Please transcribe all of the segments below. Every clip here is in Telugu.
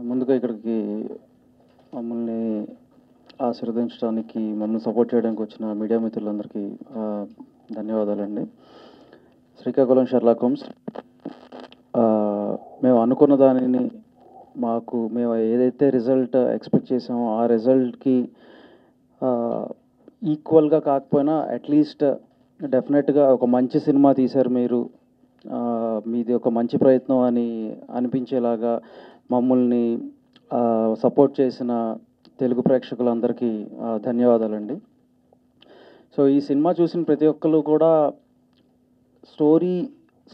ముందుగా ఇక్కడికి మమ్మల్ని ఆశీర్వదించడానికి, మమ్మల్ని సపోర్ట్ చేయడానికి వచ్చిన మీడియా మిత్రులందరికీ ధన్యవాదాలండి. శ్రీకాకుళం షెర్లాక్ హోమ్స్ మేము అనుకున్న దానిని మేము ఏదైతే రిజల్ట్ ఎక్స్పెక్ట్ చేసామో ఆ రిజల్ట్‌కి ఈక్వల్‌గా కాకపోయినా అట్‌లీస్ట్ డెఫినెట్‌గా ఒక మంచి సినిమా తీశారు మీరు. మీది ఒక మంచి ప్రయత్నం అని అనిపించేలాగా మమ్మల్ని సపోర్ట్ చేసిన తెలుగు ప్రేక్షకులందరికీ ధన్యవాదాలండి. సో ఈ సినిమా చూసిన ప్రతి ఒక్కళ్ళు కూడా స్టోరీ,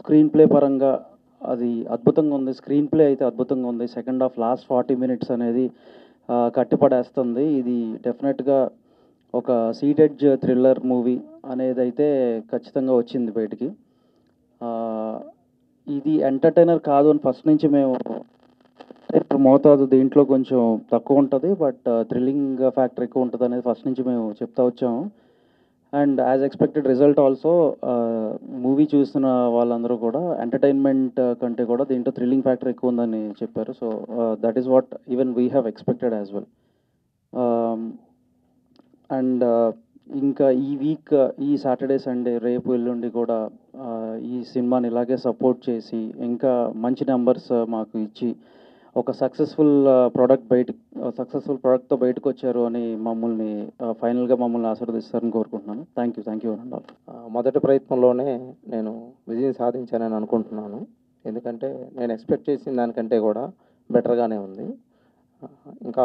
స్క్రీన్ ప్లే పరంగా అది అద్భుతంగా ఉంది. స్క్రీన్ ప్లే అయితే అద్భుతంగా ఉంది. సెకండ్ హాఫ్ లాస్ట్ 40 మినిట్స్ అనేది కట్టిపడేస్తుంది. ఇది డెఫినెట్‌గా ఒక సీటెడ్జ్ థ్రిల్లర్ మూవీ అనేదైతే ఖచ్చితంగా వచ్చింది బయటికి. ఇది ఎంటర్‌టైనర్ కాదు అని ఫస్ట్ నుంచి మేము మోతాదు దీంట్లో కొంచెం తక్కువ ఉంటుంది. బట్ థ్రిల్లింగ్ ఫ్యాక్టర్ ఎక్కువ ఉంటుంది అనేది ఫస్ట్ నుంచి మేము చెప్తా వచ్చాము. And as expected result also movie చూస్తున్న వాళ్ళందరూ కూడా ఎంటర్టైన్మెంట్ కంటే కూడా దీంట్లో థ్రిల్లింగ్ ఫ్యాక్టర్ ఎక్కువ ఉందని చెప్పారు. So that is what even we have expected as well. And ఇంకా ఈ వీక్ ఈ సాటర్డే సండే రేపు ఎల్లుండి కూడా ఈ సినిమాని ఇలాగే సపోర్ట్ చేసి ఇంకా మంచి నెంబర్స్ మాకు ఇచ్చి ఒక సక్సెస్ఫుల్ ప్రోడక్ట్తో బయటకు వచ్చారు అని ఫైనల్గా మమ్మల్ని ఆశీర్వదిస్తారని కోరుకుంటున్నాను. థ్యాంక్ యూ అండి. మొదటి ప్రయత్నంలోనే నేను విజయం సాధించానని అనుకుంటున్నాను. ఎందుకంటే నేను ఎక్స్పెక్ట్ చేసిన దానికంటే కూడా బెటర్గానే ఉంది. ఇంకా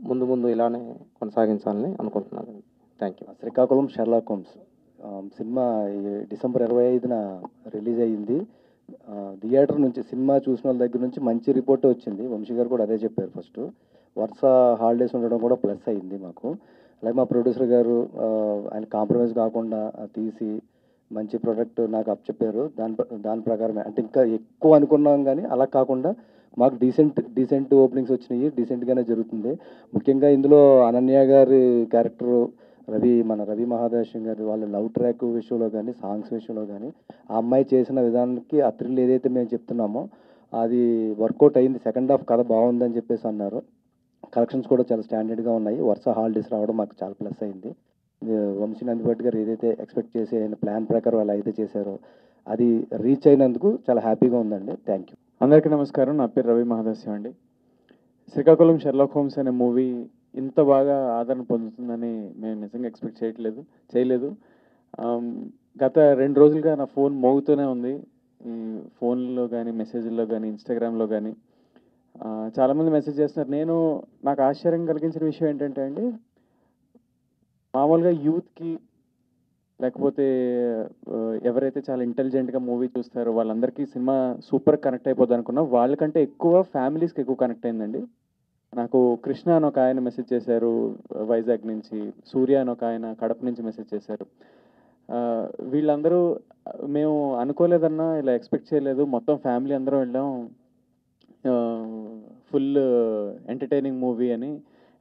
ముందు ఇలానే కొనసాగించాలని అనుకుంటున్నాను. Thank you. Srikakulam Sherlock Holmes cinema December 25న రిలీజ్ అయ్యింది. థియేటర్ నుంచి సినిమా చూసిన వాళ్ళ దగ్గర నుంచి మంచి రిపోర్ట్ వచ్చింది. వంశీ గారు కూడా అదే చెప్పారు. ఫస్ట్ వరుస హాలిడేస్ ఉండడం కూడా ప్లస్ అయింది మాకు. అలాగే మా ప్రొడ్యూసర్ గారు ఆయన కాంప్రమైజ్ కాకుండా తీసి మంచి ప్రోడక్ట్ నాకు అప్పచెప్పారు. దాని ప్రకారమే అంటే ఇంకా ఎక్కువ అనుకున్నాం కానీ అలా కాకుండా మాకు డీసెంట్ ఓపెనింగ్స్ వచ్చినాయి. డీసెంట్గానే జరుగుతుంది. ముఖ్యంగా ఇందులో అనన్య గారి క్యారెక్టరు, మన రవి మహాదేశం గారి వాళ్ళ లవ్ ట్రాక్ విషయంలో కానీ, సాంగ్స్ విషయంలో కానీ ఆ అమ్మాయి చేసిన విధానానికి ఆ థ్రిల్ ఏదైతే మేము చెప్తున్నామో అది వర్కౌట్ అయింది. సెకండ్ హాఫ్ కథ బాగుందని చెప్పేసి అన్నారు. కలెక్షన్స్ కూడా చాలా స్టాండర్డ్గా ఉన్నాయి. వరుస హాలిడేస్ రావడం మాకు చాలా ప్లస్ అయింది. వంశీ నందిపేట గారు ఏదైతే ఎక్స్పెక్ట్ చేసి ప్లాన్ ప్రకారం వాళ్ళు అయితే చేశారో అది రీచ్ అయినందుకు చాలా హ్యాపీగా ఉందండి. Thank you. అందరికీ నమస్కారం. నా పేరు రవి మహాదాస్యం అండి. శ్రీకాకుళం షెర్లాక్ హోమ్స్ అనే మూవీ ఇంత బాగా ఆదరణ పొందుతుందని మేము నిజంగా ఎక్స్పెక్ట్ చేయలేదు. గత 2 రోజులుగా నా ఫోన్ మోగుతూనే ఉంది. ఈ ఫోన్లో కానీ, మెసేజ్ల్లో కానీ, ఇన్స్టాగ్రామ్లో కానీ చాలామంది మెసేజ్ చేస్తున్నారు. నాకు ఆశ్చర్యం కలిగించిన విషయం ఏంటంటే అండి, మామూలుగా యూత్కి లేకపోతే ఎవరైతే చాలా ఇంటెలిజెంట్గా మూవీ చూస్తారో వాళ్ళందరికీ సినిమా సూపర్ కనెక్ట్ అయిపోద్ది అనుకున్నా. వాళ్ళకంటే ఎక్కువ ఫ్యామిలీస్కి ఎక్కువ కనెక్ట్ అయిందండి. నాకు కృష్ణ అని ఒక ఆయన మెసేజ్ చేశారు వైజాగ్ నుంచి, సూర్య అని ఒక ఆయన కడప నుంచి మెసేజ్ చేశారు. వీళ్ళందరూ మేము అనుకోలేదన్నా, ఇలా ఎక్స్పెక్ట్ చేయలేదు, మొత్తం ఫ్యామిలీ అందరం వెళ్ళాం, ఫుల్ ఎంటర్టైనింగ్ మూవీ అని.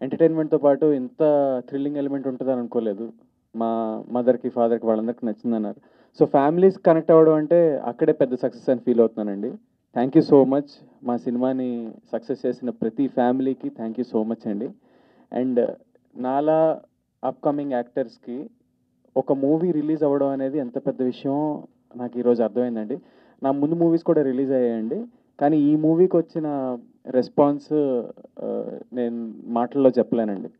ఎంటర్టైన్మెంట్తో పాటు ఇంత థ్రిల్లింగ్ ఎలిమెంట్ ఉంటుందని అనుకోలేదు. మా మదర్కి, ఫాదర్కి వాళ్ళందరికీ నచ్చిందన్నారు. సో ఫ్యామిలీస్ కనెక్ట్ అవ్వడం అంటే అక్కడే పెద్ద సక్సెస్ అని ఫీల్ అవుతున్నానండి. Thank you so much. మా సినిమాని సక్సెస్ చేసిన ప్రతి ఫ్యామిలీకి థ్యాంక్ యూ సో మచ్ అండి. అండ్ నాలా అప్కమింగ్ యాక్టర్స్కి ఒక మూవీ రిలీజ్ అవ్వడం అనేది ఎంత పెద్ద విషయం నాకు ఈరోజు అర్థమైందండి. నా ముందు మూవీస్ కూడా రిలీజ్ అయ్యాయండి, కానీ ఈ మూవీకి వచ్చిన రెస్పాన్స్ నేను మాటల్లో చెప్పలేనండి.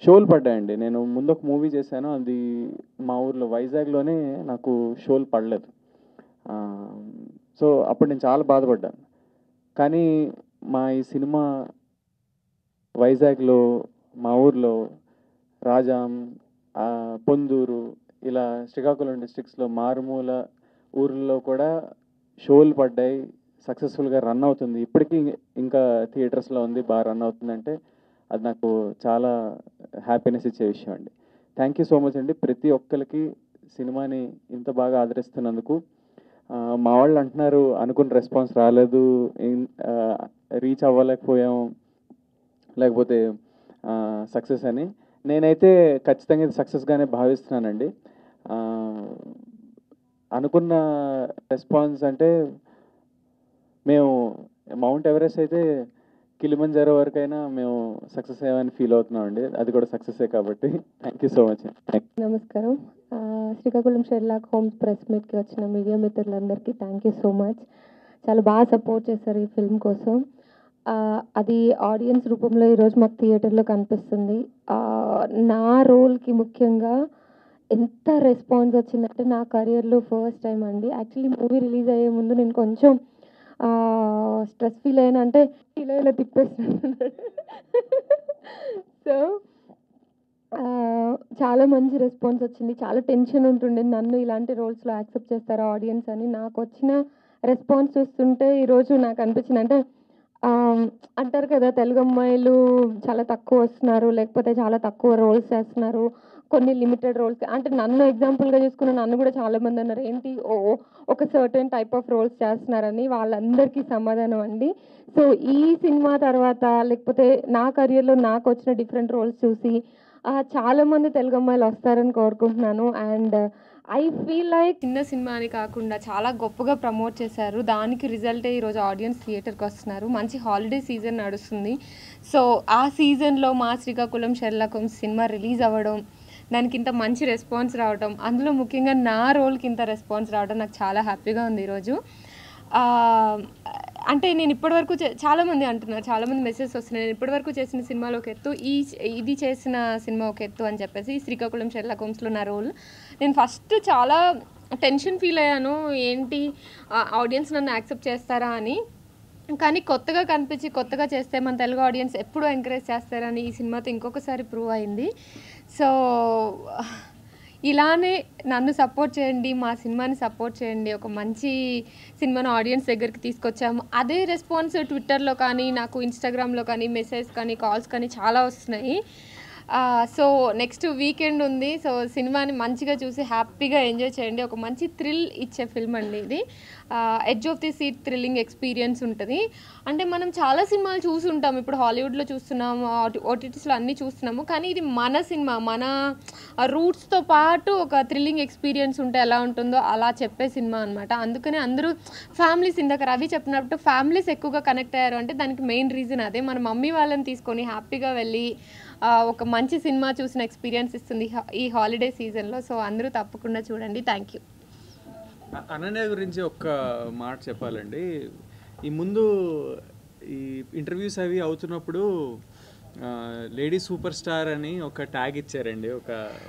షోలు పడ్డాయండి. నేను ముందు ఒక మూవీ చేశాను, అది మా ఊర్లో వైజాగ్లోనే నాకు షోలు పడలేదు. సో అప్పుడు నేను చాలా బాధపడ్డాను. కానీ ఈ సినిమా వైజాగ్లో, మా ఊర్లో, రాజాం, పొందూరు, ఇలా శ్రీకాకుళం డిస్ట్రిక్ట్స్లో మారుమూల ఊర్లలో కూడా షోలు పడ్డాయి. సక్సెస్ఫుల్గా రన్ అవుతుంది. ఇప్పటికీ ఇంకా థియేటర్స్లో ఉంది, బాగా రన్ అవుతుందంటే అది నాకు చాలా హ్యాపీనెస్ ఇచ్చే విషయం అండి. థ్యాంక్ యూ సో మచ్ అండి ప్రతి ఒక్కరికి సినిమాని ఇంత బాగా ఆదరిస్తున్నందుకు. మా వాళ్ళు అంటున్నారు అనుకున్న రెస్పాన్స్ రాలేదు, రీచ్ అవ్వలేకపోయాం, లేకపోతే సక్సెస్ అని. నేనైతే ఖచ్చితంగా ఇది సక్సెస్గానే భావిస్తున్నానండి. అనుకున్న రెస్పాన్స్ అంటే మేము మౌంట్ ఎవరెస్ట్ అయితే కిలిమంజారో వరకైనా మేము సక్సెస్ అయ్యామని ఫీల్ అవుతున్నామండి. అది కూడా సక్సెసే కాబట్టి థ్యాంక్ యూ సో మచ్. నమస్కారం. శ్రీకాకుళం షెర్లాక్ హోమ్స్ ప్రెస్ మీట్కి వచ్చిన మీడియా మిత్రులందరికీ థ్యాంక్ యూ సో మచ్. చాలా బాగా సపోర్ట్ చేశారు ఈ ఫిల్మ్ కోసం. అది ఆడియన్స్ రూపంలో ఈరోజు మాకు థియేటర్లో కనిపిస్తుంది. నా రోల్కి ముఖ్యంగా ఎంత రెస్పాన్స్ వచ్చిందంటే నా కెరియర్లో ఫస్ట్ టైం అండి. యాక్చువల్లీ మూవీ రిలీజ్ అయ్యే ముందు నేను కొంచెం స్ట్రెస్ ఫీల్ అయినా, అంటే ఇలా తిప్పేస్తున్నాను. సో చాలా మంచి రెస్పాన్స్ వచ్చింది. చాలా టెన్షన్ ఉంటుండే నన్ను ఇలాంటి రోల్స్లో యాక్సెప్ట్ చేస్తారా ఆడియన్స్ అని. నాకు వచ్చిన రెస్పాన్స్ చూస్తుంటే ఈరోజు నాకు అనిపించింది, అంటే అంటారు కదా తెలుగు అమ్మాయిలు చాలా తక్కువ వస్తున్నారు, లేకపోతే చాలా తక్కువ రోల్స్ చేస్తున్నారు, కొన్ని లిమిటెడ్ రోల్స్. అంటే నన్ను ఎగ్జాంపుల్గా చూసుకున్న నన్ను కూడా చాలామంది అన్నారు ఏంటి ఒక సర్టెన్ టైప్ ఆఫ్ రోల్స్ చేస్తున్నారని. వాళ్ళందరికీ సమాధానం అండి. సో ఈ సినిమా తర్వాత లేకపోతే నా కెరియర్లో నాకు వచ్చిన డిఫరెంట్ రోల్స్ చూసి చాలామంది తెలుగు అమ్మాయిలు వస్తారని కోరుకుంటున్నాను. అండ్ ఐ ఫీల్ లైక్ చిన్న సినిమా అని కాకుండా చాలా గొప్పగా ప్రమోట్ చేశారు. దానికి రిజల్టే ఈరోజు ఆడియన్స్ థియేటర్కి వస్తున్నారు. మంచి హాలిడే సీజన్ నడుస్తుంది. సో ఆ సీజన్లో మా Srikakulam Sherlock Holmes cinema release అవ్వడం, దానికి ఇంత మంచి రెస్పాన్స్ రావడం, అందులో ముఖ్యంగా నా రోల్కి ఇంత రెస్పాన్స్ రావడం నాకు చాలా హ్యాపీగా ఉంది ఈరోజు. అంటే నేను ఇప్పటివరకు చాలామంది అంటున్నారు, చాలామంది మెసేజెస్ వస్తున్నాయి, నేను ఇప్పటివరకు చేసిన సినిమాలో ఒక ఎత్తు, ఇది చేసిన సినిమా ఒక ఎత్తు అని చెప్పేసి. శ్రీకాకుళం షెర్లాక్ హోమ్స్లో నా రోల్ నేను ఫస్ట్ చాలా టెన్షన్ ఫీల్ అయ్యాను, ఏంటి ఆడియన్స్ నన్ను యాక్సెప్ట్ చేస్తారా అని. కానీ కొత్తగా కనిపించి కొత్తగా చేస్తే మన తెలుగు ఆడియన్స్ ఎప్పుడూ ఎంకరేజ్ చేస్తారని ఈ సినిమాతో ఇంకొకసారి ప్రూవ్ అయింది. సో ఇలానే నన్ను సపోర్ట్ చేయండి, మా సినిమాని సపోర్ట్ చేయండి. ఒక మంచి సినిమాను ఆడియన్స్ దగ్గరికి తీసుకొచ్చాము. అదే రెస్పాన్స్ ట్విట్టర్లో కానీ, నాకు ఇన్స్టాగ్రామ్లో కానీ, మెసేజ్ కానీ, కాల్స్ కానీ చాలా వస్తున్నాయి. సో నెక్స్ట్ వీకెండ్ ఉంది. సో సినిమాని మంచిగా చూసి హ్యాపీగా ఎంజాయ్ చేయండి. ఒక మంచి థ్రిల్ ఇచ్చే ఫిల్మ్ అండి ఇది. Edge of the seat thrilling experience ఉంటుంది. అంటే మనం చాలా సినిమాలు చూసి ఉంటాము, ఇప్పుడు హాలీవుడ్లో చూస్తున్నాము, ఓటీటీస్లో అన్నీ చూస్తున్నాము. కానీ ఇది మన సినిమా, మన రూట్స్తో పాటు ఒక థ్రిల్లింగ్ ఎక్స్పీరియన్స్ ఉంటే ఎలా ఉంటుందో అలా చెప్పే సినిమా అనమాట. అందుకనే అందరూ ఫ్యామిలీస్, ఇందాక రవి చెప్పినట్టు ఫ్యామిలీస్ ఎక్కువగా కనెక్ట్ అయ్యారు అంటే దానికి మెయిన్ రీజన్ అదే. మన మమ్మీ వాళ్ళని తీసుకొని హ్యాపీగా వెళ్ళి ఒక మంచి సినిమా చూసిన ఎక్స్పీరియన్స్ ఇస్తుంది ఈ హాలిడే సీజన్లో. సో అందరూ తప్పకుండా చూడండి. Thank you. అనన్య గురించి ఒక్క మాట చెప్పాలండి. ఈ ముందు ఈ ఇంటర్వ్యూస్ అవి అవుతున్నప్పుడు లేడీ సూపర్ స్టార్ అని ఒక ట్యాగ్ ఇచ్చారండి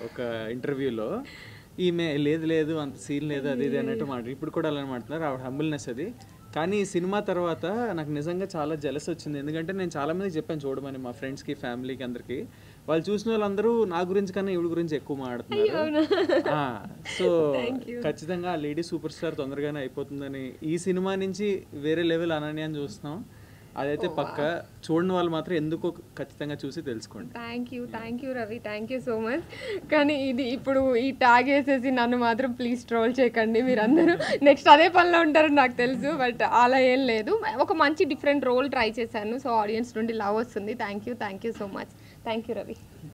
ఒక ఇంటర్వ్యూలో. ఈమె లేదు అంత సీన్ లేదు అది ఇది అన్నట్టు మాట. ఇప్పుడు కూడా అలా మాట్లాడుతున్నారు. ఆవిడ హంబుల్నెస్ అది. కానీ ఈ సినిమా తర్వాత నాకు నిజంగా చాలా జలస్ వచ్చింది. ఎందుకంటే నేను చాలామందికి చెప్పాను చూడమని, మా ఫ్రెండ్స్కి, ఫ్యామిలీకి, అందరికీ. వాళ్ళు చూసిన వాళ్ళందరూ నా గురించి కన్నా ఈవిడ గురించి ఎక్కువ మాట్లాడుతున్నారు. సో ఖచ్చితంగా ఆ లేడీ సూపర్ స్టార్ తొందరగానే అయిపోతుందని ఈ సినిమా నుంచి వేరే లెవెల్ అనన్యాన్ని చూస్తున్నాం. అదైతే పక్క. చూడని వాళ్ళు మాత్రం ఎందుకో ఖచ్చితంగా చూసి తెలుసుకోండి. Thank you Ravi, thank you so much. కానీ ఇది ఇప్పుడు ఈ ట్యాగ్ వేసేసి నన్ను మాత్రం ప్లీజ్ ట్రోల్ చేయకండి. మీరందరూ నెక్స్ట్ అదే పనిలో ఉంటారని నాకు తెలుసు, బట్ అలా ఏం లేదు. ఒక మంచి డిఫరెంట్ రోల్ ట్రై చేశాను. సో ఆడియన్స్ నుండి లవ్ వస్తుంది. Thank you so much. Thank you Ravi.